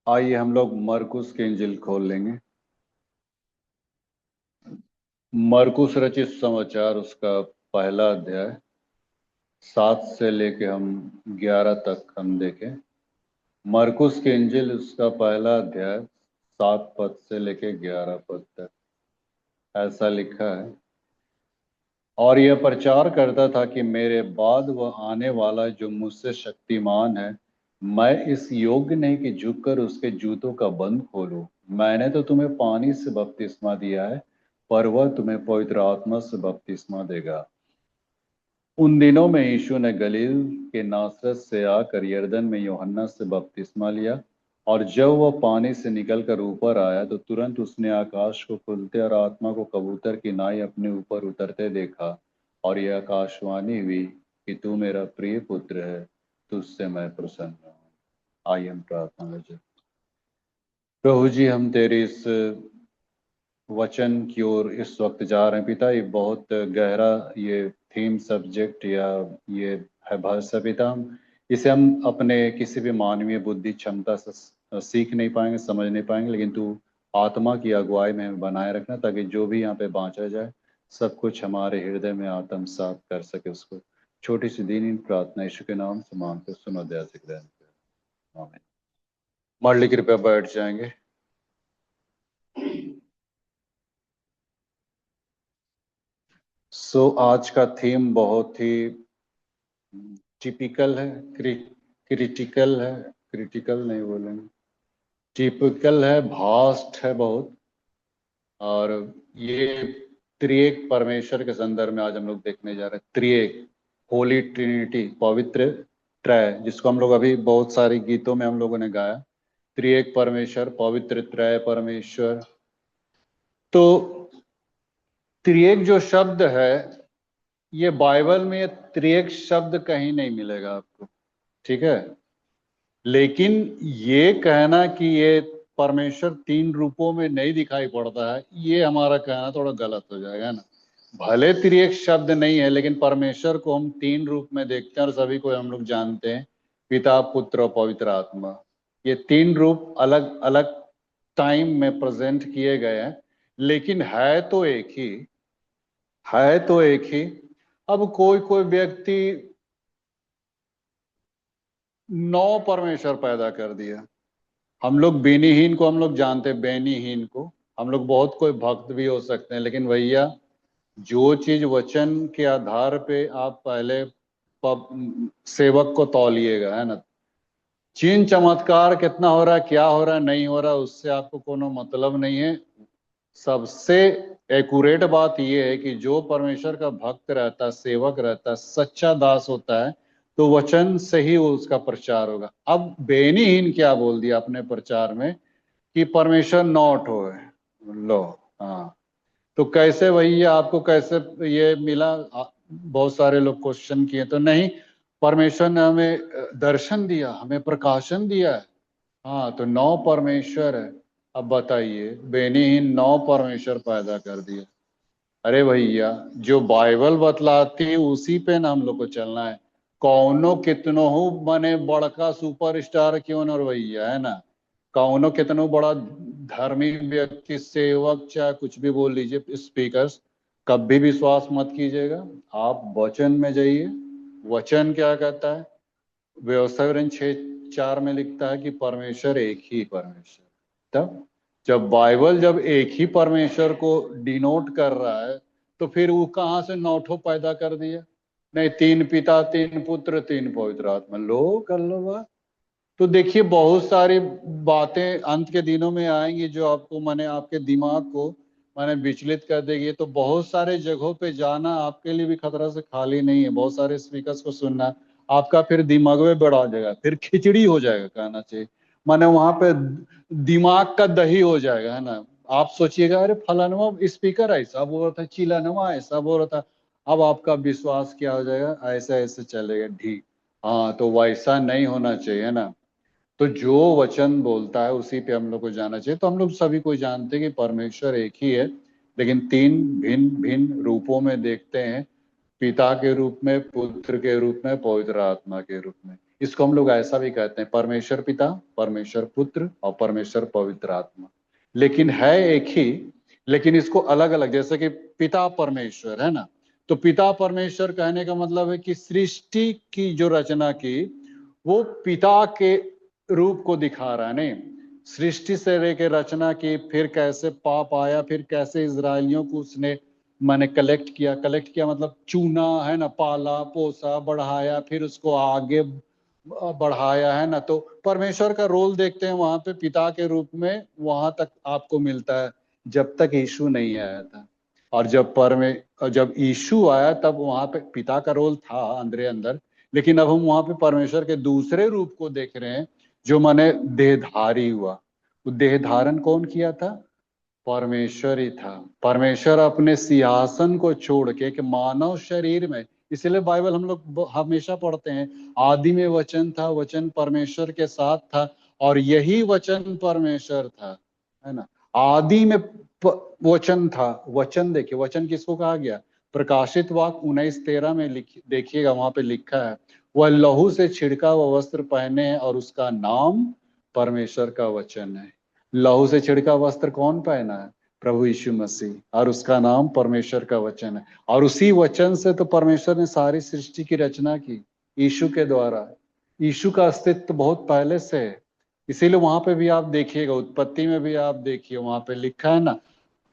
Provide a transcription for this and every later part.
आइए हम लोग मरकुस के इंजिल खोल लेंगे। मरकुस रचित समाचार उसका पहला अध्याय 7 से लेके हम 11 तक हम देखें। मरकुस के इंजिल उसका पहला अध्याय 7 पद से लेके 11 पद तक ऐसा लिखा है। और यह प्रचार करता था कि मेरे बाद वह आने वाला जो मुझसे शक्तिमान है, मैं इस योग्य नहीं कि झुककर उसके जूतों का बंद खोलूं। मैंने तो तुम्हें पानी से बपतिस्मा दिया है, पर वह तुम्हें पवित्र आत्मा से बपतिस्मा देगा। उन दिनों में यीशु ने गलील के नासरत से आकर यरदन में यूहन्ना से बपतिस्मा लिया। और जब वह पानी से निकलकर ऊपर आया तो तुरंत उसने आकाश को खुलते और आत्मा को कबूतर की नाई अपने ऊपर उतरते देखा। और यह आकाशवाणी हुई कि तू मेरा प्रिय पुत्र है, तुझसे मैं प्रसन्न हूँ। आइए हम प्रार्थना करें। प्रभु जी, हम तेरे इस वचन की ओर इस वक्त जा रहे हैं। पिता, ये बहुत गहरा ये थीम सब्जेक्ट या ये है भाषा पिता। इसे हम अपने किसी भी मानवीय बुद्धि क्षमता से सीख नहीं पाएंगे, समझ नहीं पाएंगे, लेकिन तू आत्मा की अगुवाई में हमें बनाए रखना, ताकि जो भी यहाँ पे बांचा जाए सब कुछ हमारे हृदय में आत्मसात कर सके उसको। छोटी सी दीनी प्रार्थना यीशु के नाम से मांगते सुनो दया से ग्रहण करें। आमीन। मरली कृपया बैठ जाएंगे। आज का थीम बहुत ही टिपिकल है, क्रिटिकल है। क्रिटिकल नहीं बोलेंगे, टिपिकल है, भास्ट है बहुत। और ये त्रिएक परमेश्वर के संदर्भ में आज हम लोग देखने जा रहे हैं। त्रिएक, होली ट्रिनिटी, पवित्र त्रय, जिसको हम लोग अभी बहुत सारे गीतों में हम लोगों ने गाया। त्रिएक परमेश्वर, पवित्र त्रय परमेश्वर। तो त्रिएक जो शब्द है, ये बाइबल में त्रिएक शब्द कहीं नहीं मिलेगा आपको, ठीक है। लेकिन ये कहना कि ये परमेश्वर तीन रूपों में नहीं दिखाई पड़ता है, ये हमारा कहना थोड़ा गलत हो जाएगा ना। भले त्रिएक शब्द नहीं है, लेकिन परमेश्वर को हम तीन रूप में देखते हैं और सभी को हम लोग जानते हैं, पिता, पुत्र और पवित्र आत्मा। ये तीन रूप अलग अलग टाइम में प्रेजेंट किए गए हैं, लेकिन है तो एक ही। है तो एक ही। अब कोई कोई व्यक्ति नौ परमेश्वर पैदा कर दिया। हम लोग बेनीहीन को हम लोग जानते हैं, बेनीहीन को। हम लोग बहुत कोई भक्त भी हो सकते हैं, लेकिन भैया जो चीज वचन के आधार पे आप पहले सेवक को तौलिएगा, है ना। चिन्ह चमत्कार कितना हो रहा है, क्या हो रहा है, नहीं हो रहा है, उससे आपको कोनो मतलब नहीं है। सबसे एक्यूरेट बात यह है कि जो परमेश्वर का भक्त रहता है, सेवक रहता है, सच्चा दास होता है, तो वचन से ही वो उसका प्रचार होगा। अब बेनीहीन क्या बोल दिया अपने प्रचार में कि परमेश्वर नॉट हो है। लो, हाँ, तो कैसे भैया आपको कैसे ये मिला? बहुत सारे लोग क्वेश्चन किए तो नहीं, परमेश्वर ने हमें दर्शन दिया, हमें प्रकाशन दिया है। हाँ, तो नौ परमेश्वर है। अब बताइए, बेनीहीन नौ परमेश्वर पैदा कर दिया। अरे भैया, जो बाइबल बतलाती है उसी पे ना हम लोग को चलना है। कौनो कितनो हो बने बड़का सुपरस्टार क्यों न हो भैया, है ना। कौनो कितनो बड़ा धर्मी व्यक्ति, सेवक, चाहे कुछ भी बोल लीजिए, स्पीकर्स, कभी विश्वास मत कीजिएगा। आप वचन में जाइए। वचन क्या कहता है? व्यवस्था 6:4 में लिखता है कि परमेश्वर एक ही परमेश्वर। तब जब बाइबल जब एक ही परमेश्वर को डिनोट कर रहा है, तो फिर वो कहां से नौठो पैदा कर दिया? नहीं, तीन पिता, तीन पुत्र, तीन पवित्र आत्मा, लो कर लो बात। तो देखिए, बहुत सारी बातें अंत के दिनों में आएंगी जो आपको, माने आपके दिमाग को माने विचलित कर देगी। तो बहुत सारे जगहों पे जाना आपके लिए भी खतरा से खाली नहीं है। बहुत सारे स्पीकर्स को सुनना आपका फिर दिमाग में बढ़ा जाएगा, फिर खिचड़ी हो जाएगा कहना चाहिए। माने वहां पे दिमाग का दही हो जाएगा, है ना। आप सोचिएगा, अरे फलानवा स्पीकर ऐसा बोल रहा था, चिलानवा ऐसा बोल रहा था। अब आपका विश्वास क्या हो जाएगा? ऐसा ऐसे चलेगा, ठीक। हाँ, तो वैसा नहीं होना चाहिए ना। तो जो वचन बोलता है उसी पे हम लोग को जाना चाहिए। तो हम लोग सभी को जानते हैं कि परमेश्वर एक ही है, लेकिन तीन भिन्न भिन्न रूपों में देखते हैं। पिता के रूप में, पुत्र के रूप में, पवित्र आत्मा के रूप में। इसको हम लोग ऐसा भी कहते हैं, परमेश्वर पिता, परमेश्वर पुत्र और परमेश्वर पवित्र आत्मा, लेकिन है एक ही, लेकिन इसको अलग अलग, जैसे कि पिता परमेश्वर है ना, तो पिता परमेश्वर कहने का मतलब है कि सृष्टि की जो रचना की वो पिता के रूप को दिखा रहा है। नहीं, सृष्टि से लेकर रचना की, फिर कैसे पाप आया, फिर कैसे इजरायलियों को उसने मैंने कलेक्ट किया मतलब चुना है ना, पाला पोसा बढ़ाया, फिर उसको आगे बढ़ाया है ना। तो परमेश्वर का रोल देखते हैं वहां पे पिता के रूप में, वहां तक आपको मिलता है जब तक यीशु नहीं आया था। और जब यीशु आया तब वहां पे पिता का रोल था अंदर अंदर, लेकिन अब हम वहां पे परमेश्वर के दूसरे रूप को देख रहे हैं जो माने देहधारी हुआ। वो देह धारण कौन किया था? परमेश्वर ही था। परमेश्वर अपने सिंहासन को छोड़ के कि मानव शरीर में, इसलिए बाइबल हम लोग हमेशा पढ़ते हैं, आदि में वचन था, वचन परमेश्वर के साथ था और यही वचन परमेश्वर था, है ना। आदि में वचन था। वचन देखिए, वचन किसको कहा गया? प्रकाशित वाक्य 19:13 में देखिएगा, वहां पे लिखा है, वह लहू से छिड़का हुआ वस्त्र पहने है और उसका नाम परमेश्वर का वचन है। लहू से छिड़का वस्त्र कौन पहना है? प्रभु यीशु मसीह, और उसका नाम परमेश्वर का वचन है। और उसी वचन से तो परमेश्वर ने सारी सृष्टि की रचना की, यीशु के द्वारा। यीशु का अस्तित्व बहुत पहले से है, इसीलिए वहां पे भी आप देखिएगा, उत्पत्ति में भी आप देखिए, वहां पे लिखा है ना,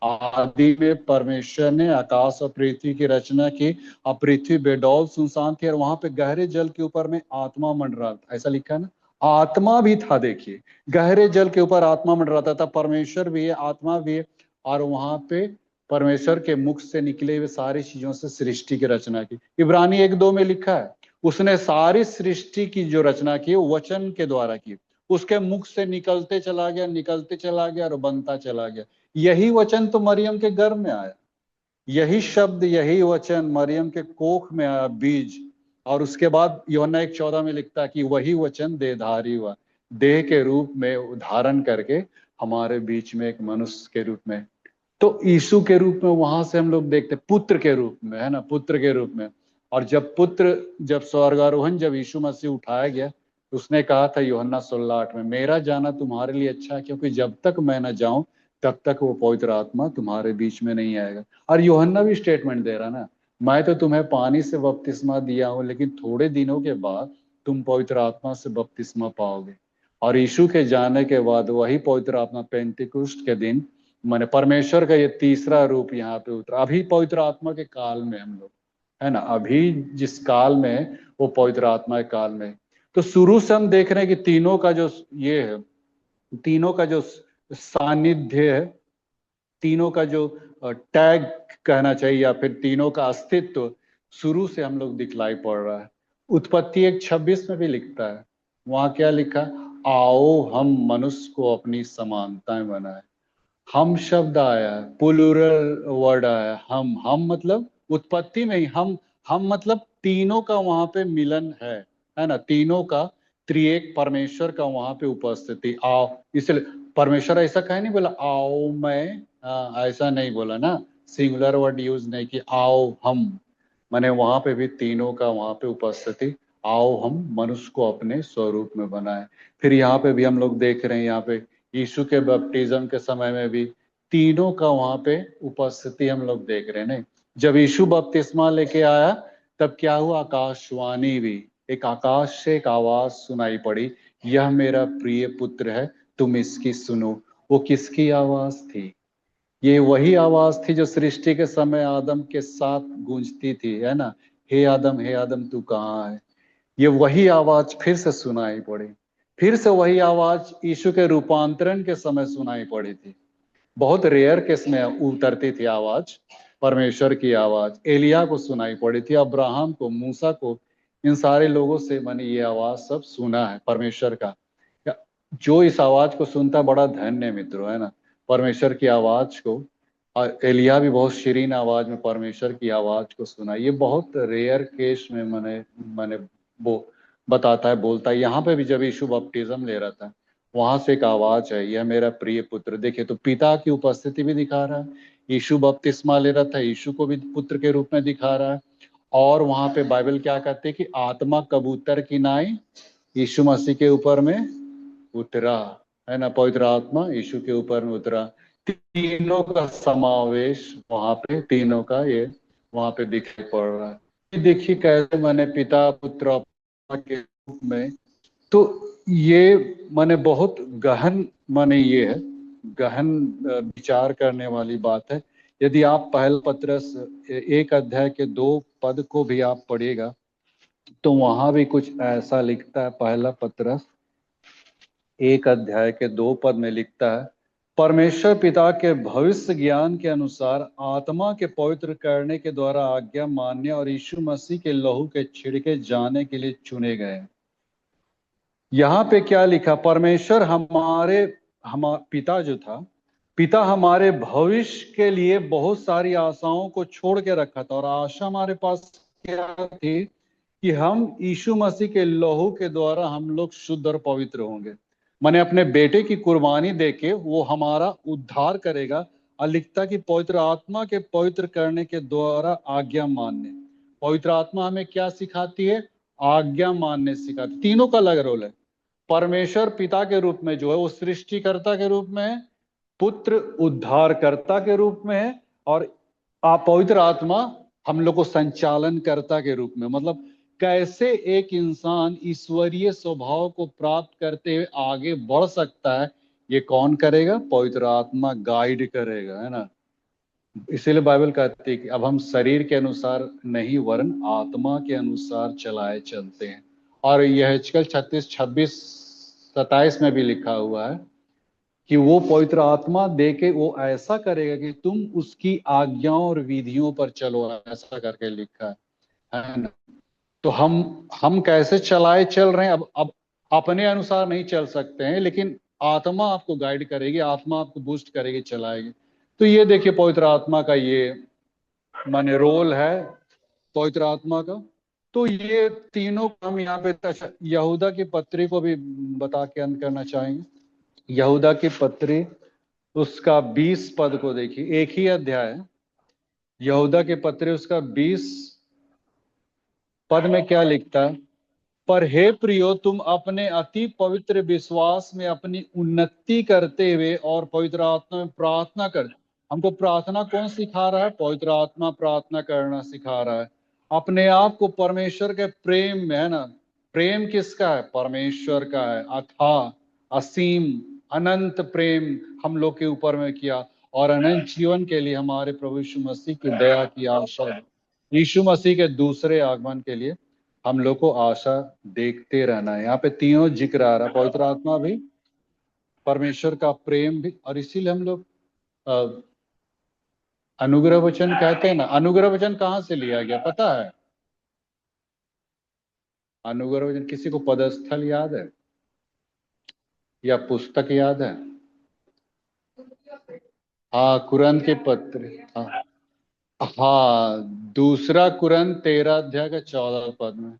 आदि में परमेश्वर ने आकाश और पृथ्वी की रचना की और पृथ्वी बेडौल सुनसान थी और वहां पे गहरे जल के ऊपर में आत्मा मंडरा था, ऐसा लिखा है ना। आत्मा भी था, देखिए, गहरे जल के ऊपर आत्मा मंडराता था। परमेश्वर भी है, आत्मा भी है, और वहां पे परमेश्वर के मुख से निकले हुए सारी चीजों से सृष्टि की रचना की। इब्रानी 1:2 में लिखा है, उसने सारी सृष्टि की जो रचना की वो वचन के द्वारा की, उसके मुख से निकलते चला गया, निकलते चला गया और बनता चला गया। यही वचन तो मरियम के गर्भ में आया, यही शब्द, यही वचन मरियम के कोख में आया, बीज। और उसके बाद यूहन्ना 1:14 में लिखता है कि वही वचन देहधारी हुआ, देह के रूप में धारण करके हमारे बीच में एक मनुष्य के रूप में। तो यीशु के रूप में वहां से हम लोग देखते पुत्र के रूप में, है ना, पुत्र के रूप में। और जब स्वर्गारोहण, जब यीशु मसीह उठाया गया, उसने कहा था यूहन्ना 16:8 में, मेरा जाना तुम्हारे लिए अच्छा है, क्योंकि जब तक मैं न जाऊं तब तक वो पवित्र आत्मा तुम्हारे बीच में नहीं आएगा। और यूहन्ना भी स्टेटमेंट दे रहा ना, मैं तो तुम्हें पानी से बपतिस्मा दिया हूं, लेकिन थोड़े दिनों के बाद तुम पवित्र आत्मा से बपतिस्मा पाओगे। और यीशु के जाने के बाद वही पवित्र आत्मा पेंतिकुस्त के दिन, माने परमेश्वर का ये तीसरा रूप यहाँ पे उतरा। अभी पवित्र आत्मा के काल में हम लोग, है ना, अभी जिस काल में, वो पवित्र आत्मा के काल में। तो शुरू से हम देख रहे हैं कि तीनों का जो ये है, तीनों का जो सानिध्य है, तीनों का जो टैग कहना चाहिए, या फिर तीनों का अस्तित्व शुरू से हम लोग दिखलाई पड़ रहा है। उत्पत्ति 1:26 में भी लिखता है, वहां क्या लिखा? आओ हम मनुष्य को अपनी समानताएं बनाए। हम शब्द आया है, प्लूरल वर्ड आया है, हम मतलब उत्पत्ति में ही हम मतलब तीनों का वहां पे मिलन है ना, तीनों का, त्रिएक परमेश्वर का वहां पे उपस्थिति। आओ, इसलिए परमेश्वर ऐसा कहे नहीं बोला आओ मैं, ऐसा नहीं बोला ना, सिंगुलर वर्ड यूज नहीं कि आओ हम, माने वहां पे भी तीनों का वहां पे उपस्थिति। आओ हम मनुष्य को अपने स्वरूप में बनाए। फिर यहाँ पे भी हम लोग देख रहे हैं, यहाँ पे यीशु के बपटिज्म के समय में भी तीनों का वहां पे उपस्थिति हम लोग देख रहे हैं। नहीं, जब यीशु बपतिस्मा लेके आया तब क्या हुआ? आकाशवाणी भी, एक आकाश से एक आवाज सुनाई पड़ी, यह मेरा प्रिय पुत्र है, तुम इसकी सुनो। वो किसकी आवाज थी? ये वही आवाज थी जो सृष्टि के समय आदम के साथ गूंजती थी, है ना, हे आदम तू कहाँ है। ये वही आवाज फिर से सुनाई पड़ी, फिर से वही आवाज यीशु के रूपांतरण के समय सुनाई पड़ी थी। बहुत रेयर केस में उतरती थी आवाज, परमेश्वर की आवाज एलिया को सुनाई पड़ी थी, अब्राहम को, मूसा को, इन सारे लोगों से मैंने ये आवाज सब सुना है परमेश्वर का। जो इस आवाज को सुनता बड़ा धन्य मित्रों, है ना, परमेश्वर की आवाज को। और एलिया भी बहुत शीरीन आवाज में परमेश्वर की आवाज को सुना। ये बहुत रेयर केस में मैंने वो बताता है, बोलता है। यहाँ पे भी जब यीशु बपटिज्म ले रहा था, वहां से एक आवाज है, यह मेरा प्रिय पुत्र। देखिए, तो पिता की उपस्थिति भी दिखा रहा है, यीशु बपतिस्मा ले रहा था, यीशु को भी पुत्र के रूप में दिखा रहा है। और वहां पे बाइबल क्या कहते हैं कि आत्मा कबूतर की नाई यीशु मसीह के ऊपर में उतरा, है ना, पवित्र आत्मा यीशु के ऊपर में उतरा। तीनों का समावेश वहां पे, तीनों का ये वहां पे दिखाई पड़ रहा है। ये देखिए कैसे मैंने पिता पुत्र आत्मा के रूप में, तो ये माने बहुत गहन, माने ये है गहन विचार करने वाली बात है। यदि आप पहला पत्रस 1 अध्याय के 2 पद को भी आप पढ़िएगा तो वहां भी कुछ ऐसा लिखता है। पहला पत्रस 1 अध्याय के 2 पद में लिखता है, परमेश्वर पिता के भविष्य ज्ञान के अनुसार आत्मा के पवित्र करने के द्वारा आज्ञा मानने और यीशु मसीह के लहू के छिड़के जाने के लिए चुने गए। यहाँ पे क्या लिखा, परमेश्वर पिता जो था, पिता हमारे भविष्य के लिए बहुत सारी आशाओं को छोड़ के रखा था, और आशा हमारे पास क्या थी कि हम यीशु मसीह के लहू के द्वारा हम लोग शुद्ध और पवित्र होंगे। माने अपने बेटे की कुर्बानी देके वो हमारा उद्धार करेगा। और लिखता कि पवित्र आत्मा के पवित्र करने के द्वारा आज्ञा मानने। पवित्र आत्मा हमें क्या सिखाती है? आज्ञा मानने सिखाती। तीनों का अलग रोल है। परमेश्वर पिता के रूप में जो है वो सृष्टिकर्ता के रूप में है, पुत्र उद्धारकर्ता के रूप में है, और पवित्र आत्मा हम लोग को संचालनकर्ता के रूप में। मतलब कैसे एक इंसान ईश्वरीय स्वभाव को प्राप्त करते हुए आगे बढ़ सकता है, ये कौन करेगा? पवित्र आत्मा गाइड करेगा, है ना। इसीलिए बाइबल कहती है कि अब हम शरीर के अनुसार नहीं वरन आत्मा के अनुसार चलाए चलते हैं। और यह हिजकिय्याह 36:26-27 में भी लिखा हुआ है कि वो पवित्र आत्मा देके वो ऐसा करेगा कि तुम उसकी आज्ञाओं और विधियों पर चलो, ऐसा करके लिखा है ना। तो हम कैसे चलाए चल रहे हैं? अब अपने अनुसार नहीं चल सकते हैं, लेकिन आत्मा आपको गाइड करेगी, आत्मा आपको बूस्ट करेगी, चलाएगी। तो ये देखिए पवित्र आत्मा का ये माने रोल है, पवित्र आत्मा का। तो ये तीनों हम यहाँ पे यहूदा की पत्री को भी बता के अंत करना चाहेंगे। यहूदा की पत्री उसका 20 पद को देखिए, एक ही अध्याय है। यहूदा के पत्री उसका 20 पद में क्या लिखता है? पर हे प्रियो, तुम अपने अति पवित्र विश्वास में अपनी उन्नति करते हुए और पवित्र आत्मा में प्रार्थना कर। हमको प्रार्थना कौन सिखा रहा है? पवित्र आत्मा प्रार्थना करना सिखा रहा है। अपने आप को परमेश्वर के प्रेम में, है ना। प्रेम किसका है? परमेश्वर का है। अथाह असीम अनंत प्रेम हम लोग के ऊपर में किया, और अनंत जीवन के लिए हमारे प्रभु यीशु मसीह की दया की आशा, यीशु मसीह के दूसरे आगमन के लिए हम लोग को आशा देखते रहना है। यहाँ पे तीनों जिक्र आ रहा है, पवित्र आत्मा भी, परमेश्वर का प्रेम भी, और इसीलिए हम लोग अनुग्रह वचन कहते हैं ना। अनुग्रह वचन कहाँ से लिया गया पता है? अनुग्रह वचन किसी को पदस्थल याद है या पुस्तक याद है? हाँ, कुरंत के पत्र। हाँ, हाँ, दूसरा कुरंत 13 अध्याय का 14 पद में,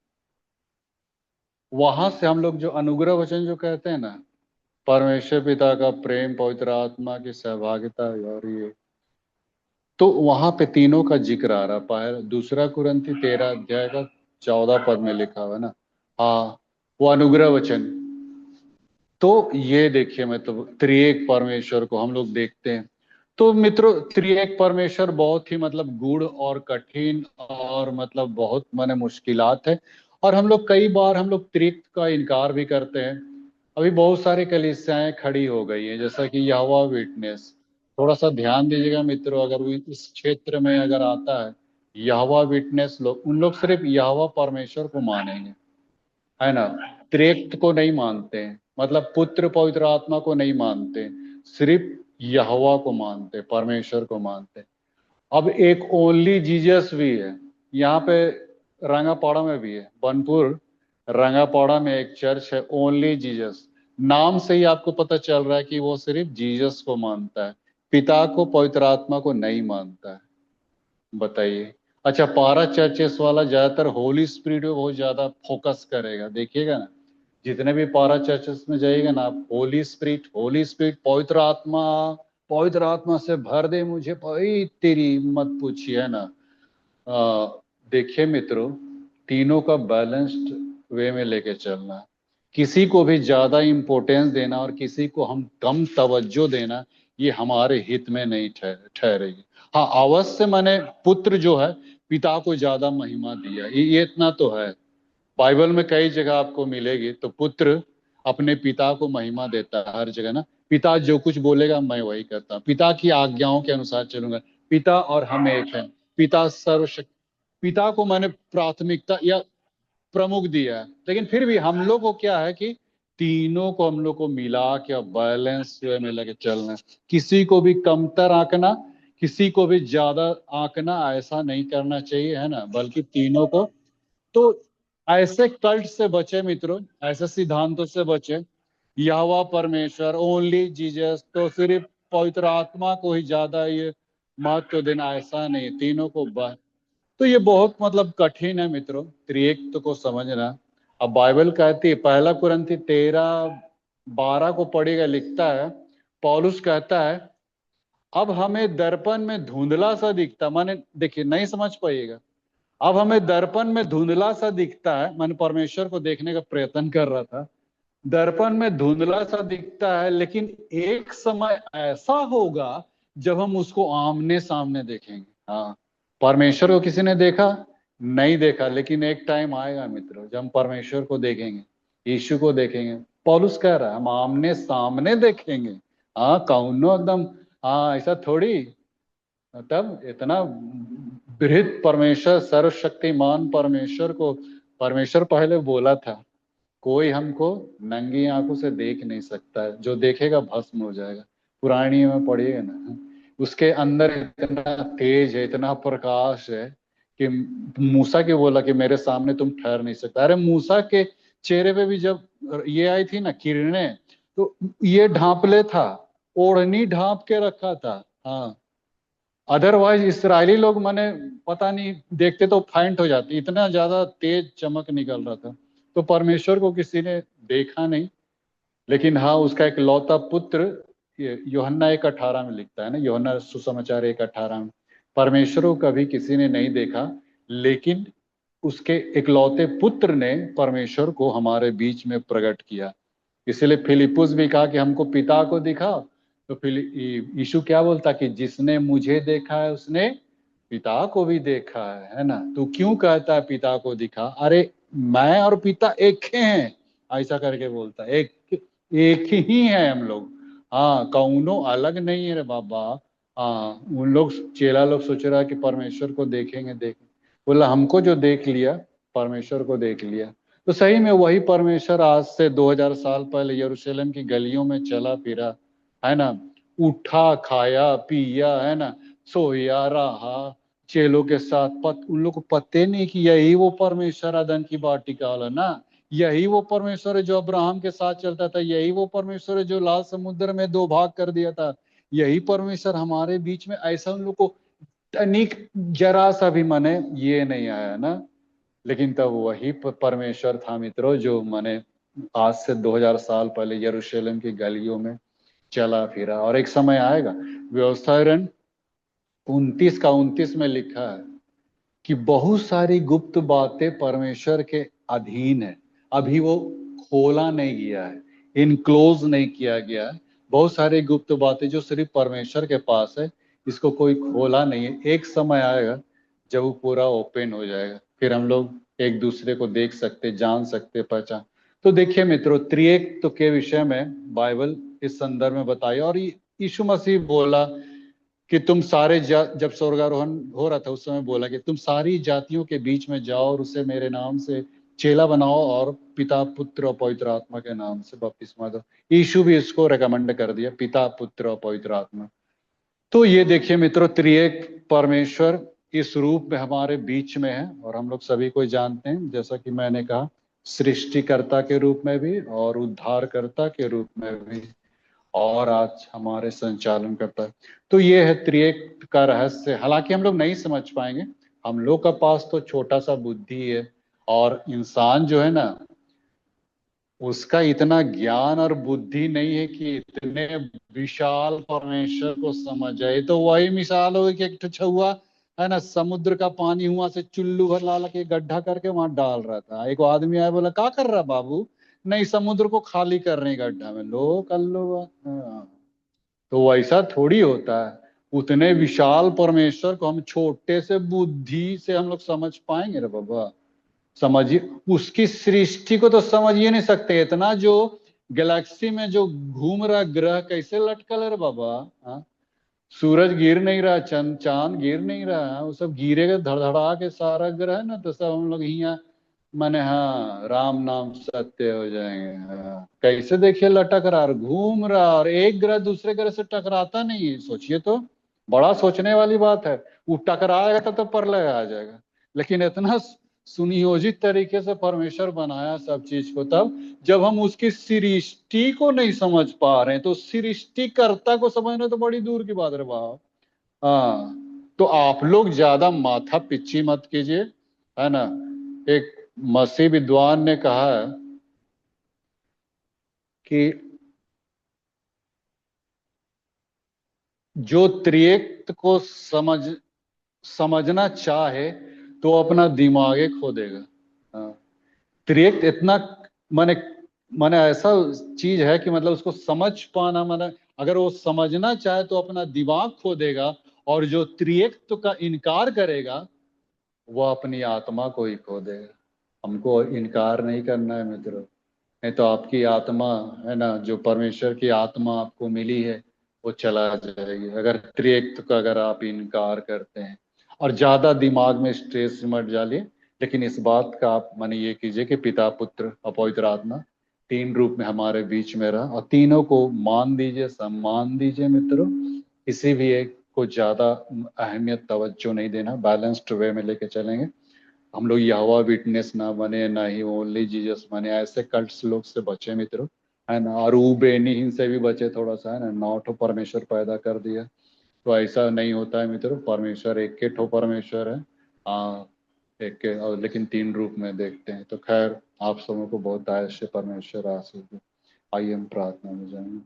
वहां से हम लोग जो अनुग्रह वचन जो कहते हैं ना, परमेश्वर पिता का प्रेम, पवित्र आत्मा की सहभागिता, और ये तो वहां पे तीनों का जिक्र आ रहा। पहला दूसरा कुरंती 13 अध्याय का 14 पद में लिखा हुआ है ना। हाँ, वो अनुग्रह वचन। तो ये देखिए, मैं तो त्रिएक परमेश्वर को हम लोग देखते हैं। तो मित्रों, त्रिएक परमेश्वर बहुत ही मतलब गूढ़ और कठिन और मतलब बहुत माने मुश्किलात है, और हम लोग कई बार हम लोग त्रिएक का इनकार भी करते हैं। अभी बहुत सारी कलीसियाएं खड़ी हो गई हैं, जैसा कि यहोवा विटनेस। थोड़ा सा ध्यान दीजिएगा मित्रों, अगर वो इस क्षेत्र में अगर आता है यहोवा विटनेस लोग, उन लोग सिर्फ यहोवा परमेश्वर को मानेंगे, है ना। त्रिएक को नहीं मानते हैं, मतलब पुत्र पवित्र आत्मा को नहीं मानते, सिर्फ यहोवा को मानते, परमेश्वर को मानते। अब एक ओनली जीसस भी है यहाँ पे, रंगापाड़ा में भी है, बनपुर रंगापाड़ा में एक चर्च है, ओनली जीसस। नाम से ही आपको पता चल रहा है कि वो सिर्फ जीसस को मानता है, पिता को पवित्र आत्मा को नहीं मानता है। बताइए। अच्छा, पारा चर्चेस वाला ज्यादातर होली स्पिरिट पे बहुत ज्यादा फोकस करेगा, देखिएगा ना। जितने भी पारा चर्चेस में जाइएगा ना आप, होली स्पिरिट, होली स्पिरिट, पवित्र आत्मा, पवित्र आत्मा से भर दे मुझे, भाई तेरी मत पूछिए, है ना। देखिए मित्रों, तीनों का बैलेंस्ड वे में लेके चलना है। किसी को भी ज्यादा इंपॉर्टेंस देना और किसी को हम कम तवज्जो देना, ये हमारे हित में नहीं ठहरेगी। हाँ, अवश्य मैंने पुत्र जो है पिता को ज्यादा महिमा दिया, ये इतना तो है। बाइबल में कई जगह आपको मिलेगी, तो पुत्र अपने पिता को महिमा देता है हर जगह ना। पिता जो कुछ बोलेगा मैं वही करता हूँ, पिता की आज्ञाओं के अनुसार चलूंगा। पिता और हम एक हैं। पिता सर्वशक्ति, पिता को मैंने प्राथमिकता या प्रमुख दिया है। लेकिन फिर भी हम लोग को क्या है कि तीनों को हम लोग को मिला के बैलेंस वे में लगे चलना है। किसी को भी कमतर आंकना, किसी को भी ज्यादा आंकना, ऐसा नहीं करना चाहिए, है ना, बल्कि तीनों को। तो ऐसे कल्ट से बचे मित्रों, ऐसे सिद्धांतों से बचे। यहोवा परमेश्वर, ओनली जीसस, तो सिर्फ पवित्र आत्मा को ही ज्यादा ये महत्व देना, ऐसा नहीं, तीनों को तो ये बहुत मतलब कठिन है मित्रों, त्रिएक को समझना। अब बाइबल कहती है, पहला कुरिन्थी 13:12 को पढ़ेगा, लिखता है, पौलुस कहता है, अब हमें दर्पण में धुंधला सा दिखता, माने देखिए नहीं समझ पाइएगा, अब हमें दर्पण में धुंधला सा दिखता है, मैंने परमेश्वर को देखने का प्रयत्न कर रहा था, दर्पण में धुंधला सा दिखता है, लेकिन एक समय ऐसा होगा जब हम उसको आमने सामने देखेंगे। हाँ, परमेश्वर को किसी ने देखा नहीं देखा, लेकिन एक टाइम आएगा मित्रों जब हम परमेश्वर को देखेंगे, यीशु को देखेंगे। पौलुस कह रहा है हम आमने सामने देखेंगे। हाँ, कौनो एकदम, हाँ ऐसा थोड़ी, तब इतना बृहद परमेश्वर, सर्वशक्तिमान परमेश्वर को परमेश्वर पहले बोला था, कोई हमको नंगी आंखों से देख नहीं सकता है, जो देखेगा भस्म हो जाएगा। पुरानी में पढ़िएगा ना, उसके अंदर इतना तेज है, इतना प्रकाश है कि मूसा के बोला कि मेरे सामने तुम ठहर नहीं सकता। अरे मूसा के चेहरे पे भी जब ये आई थी ना किरणें, तो ये ढांपले था, ओढ़नी ढांप के रखा था। हाँ, अदरवाइज इसराइली लोग मैंने पता नहीं देखते तो फाइंट हो जाती, इतना ज्यादा तेज चमक निकल रहा था। तो परमेश्वर को किसी ने देखा नहीं, लेकिन हाँ उसका एक लौता पुत्र, ये यूहन्ना 1:18 में लिखता है ना, यूहन्ना सुसमाचार 1:18 में, परमेश्वर को कभी किसी ने नहीं देखा, लेकिन उसके इकलौते पुत्र ने परमेश्वर को हमारे बीच में प्रकट किया। इसलिए फिलिपुस भी कहा कि हमको पिता को दिखाओ, तो फिर यीशु क्या बोलता कि जिसने मुझे देखा है उसने पिता को भी देखा है ना। तो क्यों कहता है पिता को दिखा? अरे मैं और पिता एक ही हैं, ऐसा करके बोलता है, एक ही है हम लोग। हाँ, कौनो अलग नहीं है रे बाबा। हाँ, उन लोग चेला लोग सोच रहा है कि परमेश्वर को देखेंगे, बोला हमको जो देख लिया परमेश्वर को देख लिया। तो सही में वही परमेश्वर आज से 2000 साल पहले यरूशलेम की गलियों में चला फिरा, है ना, उठा खाया पिया, है ना, सोया रहा चेलों के साथ। उन लोग को पते नहीं कि यही वो परमेश्वर अदन की वाटिका वाला ना, यही वो परमेश्वर है जो अब्राहम के साथ चलता था, यही वो परमेश्वर है जो लाल समुद्र में 2 भाग कर दिया था, यही परमेश्वर हमारे बीच में। ऐसा उन लोग को तनिक जरा सा भी मने ये नहीं आया ना। लेकिन तब वही परमेश्वर था मित्रों जो मने आज से 2000 साल पहले यरूशलेम की गलियों में चला फिरा। और एक समय आएगा, व्यवस्थारण 29:29 में लिखा है कि बहुत सारी गुप्त बातें परमेश्वर के अधीन है, अभी वो खोला नहीं गया है, इनक्लोज नहीं किया गया है। बहुत सारी गुप्त बातें जो सिर्फ परमेश्वर के पास है, इसको कोई खोला नहीं है। एक समय आएगा जब वो पूरा ओपन हो जाएगा, फिर हम लोग एक दूसरे को देख सकते, जान सकते, पहचान। तो देखिए मित्रों, त्रिएक के विषय में बाइबल इस संदर्भ में बताया। और यीशु मसीह बोला कि तुम सारे जब स्वर्गारोहण हो रहा था उस समय बोला कि तुम सारी जातियों के बीच में जाओ और उसे मेरे नाम से चेला बनाओ और पिता पुत्र और पवित्र आत्मा के नाम से बपतिस्मा दो। यीशु भी इसको रेकमेंड कर दिया, पिता पुत्र और पवित्र आत्मा। तो ये देखिए मित्रों, त्रिएक परमेश्वर इस रूप में हमारे बीच में है, और हम लोग सभी को जानते हैं, जैसा कि मैंने कहा, सृष्टिकर्ता के रूप में भी और उद्धारकर्ता के रूप में भी, और आज हमारे संचालन करता है। तो ये है त्रिएक का रहस्य। हालांकि हम लोग नहीं समझ पाएंगे, हम लोग का पास तो छोटा सा बुद्धि है, और इंसान जो है ना उसका इतना ज्ञान और बुद्धि नहीं है कि इतने विशाल परमेश्वर को समझ जाए। तो वही मिसाल होगी कि एक छुआ है ना, समुद्र का पानी हुआ से चुल्लू भर ला के गड्ढा करके वहां डाल रहा था। एक आदमी आया, बोला क्या कर रहा बाबू, नहीं समुद्र को खाली करने गड्ढा में लो कर लो बात। हाँ। तो वैसा थोड़ी होता है। उतने विशाल परमेश्वर को हम छोटे से बुद्धि से हम लोग समझ पाएंगे रे बाबा? समझिए, उसकी सृष्टि को तो समझ ही नहीं सकते। इतना जो गैलेक्सी में जो घूम रहा ग्रह कैसे लटकल है रे बाबा? हाँ? सूरज गिर नहीं रहा, चंद चांद गिर नहीं रहा, वो सब गिरेगा धड़धड़ा के सारा ग्रह ना, तो सब हम लोग यहाँ माने हाँ राम नाम सत्य हो जाएंगे। हाँ। कैसे देखिए लटक रहा और घूम रहा, और एक ग्रह दूसरे ग्रह से टकराता नहीं है। सोचिए तो, बड़ा सोचने वाली बात है। वो टकराएगा तो प्रलय आ जाएगा। लेकिन इतना सुनियोजित तरीके से परमेश्वर बनाया सब चीज को, तब जब हम उसकी सृष्टि को नहीं समझ पा रहे हैं, तो सृष्टिकर्ता को समझना तो बड़ी दूर की बात है बाप। हाँ। तो आप लोग ज्यादा माथा पिच्ची मत कीजिए, है ना। एक मसीह विद्वान ने कहा है कि जो त्रिएक को समझना चाहे तो अपना दिमागे खो देगा। हाँ। त्रिएक इतना माने माने ऐसा चीज है कि मतलब उसको समझ पाना, माने अगर वो समझना चाहे तो अपना दिमाग खो देगा। और जो त्रिएक का इनकार करेगा वो अपनी आत्मा को ही खो देगा। हमको इनकार नहीं करना है मित्रों। नहीं तो आपकी आत्मा, है ना, जो परमेश्वर की आत्मा आपको मिली है वो चला जाएगी, अगर त्रिएक का अगर आप इनकार करते हैं। और ज्यादा दिमाग में स्ट्रेस मत डालिए। लेकिन इस बात का आप माने ये कीजिए कि पिता पुत्र और पवित्र आत्मा तीन रूप में हमारे बीच में रहा, और तीनों को मान दीजिए, सम्मान दीजिए मित्रों। किसी भी एक को ज्यादा अहमियत तवज्जो नहीं देना, बैलेंस्ड वे में लेके चलेंगे। हम लोग यहोवा विटनेस ना बने, ना ही ओनली जीसस बने, ऐसे कल्ट्स लोग से बचे मित्रों, है ना। और ऊ बेनिहीन से भी बचे थोड़ा सा, है ना। 9 परमेश्वर पैदा कर दिया, तो ऐसा नहीं होता है मित्रों। परमेश्वर एक के ठो परमेश्वर है। हाँ, एक के, और लेकिन तीन रूप में देखते हैं। तो खैर, आप सबों को बहुत आयश परमेश्वर आशीष दे। आइए हम प्रार्थना में जाएंगे।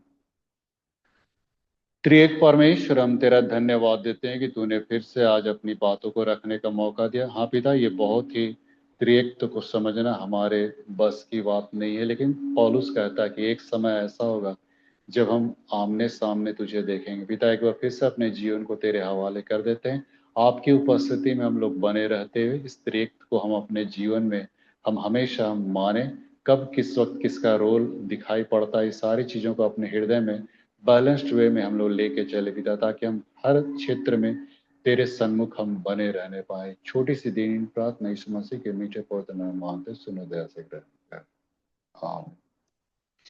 त्रिएक परमेश्वर, हम तेरा धन्यवाद देते हैं कि तूने फिर से आज अपनी बातों को रखने का मौका दिया। हाँ पिता, ये बहुत ही त्रिएक को समझना हमारे बस की बात नहीं है, लेकिन पौलुस कहता है कि एक समय ऐसा होगा जब हम आमने सामने तुझे देखेंगे। पिता, एक बार फिर से अपने जीवन को तेरे हवाले कर देते हैं। आपकी उपस्थिति में हम लोग बने रहते हुए इस त्रिएक को हम अपने जीवन में हम हमेशा हम माने। कब किस वक्त किसका रोल दिखाई पड़ता है, ये सारी चीजों को अपने हृदय में बैलेंस्ड वे में हम लोग लेके चले पिता, ताकि हम हर क्षेत्र में तेरे सन्मुख हम बने रहने पाए। छोटी सी दीन प्रार्थना यीशु मसीह के मीठे पवित्र नाम मांगते सुनो दया से ग्रहण कर। आमीन।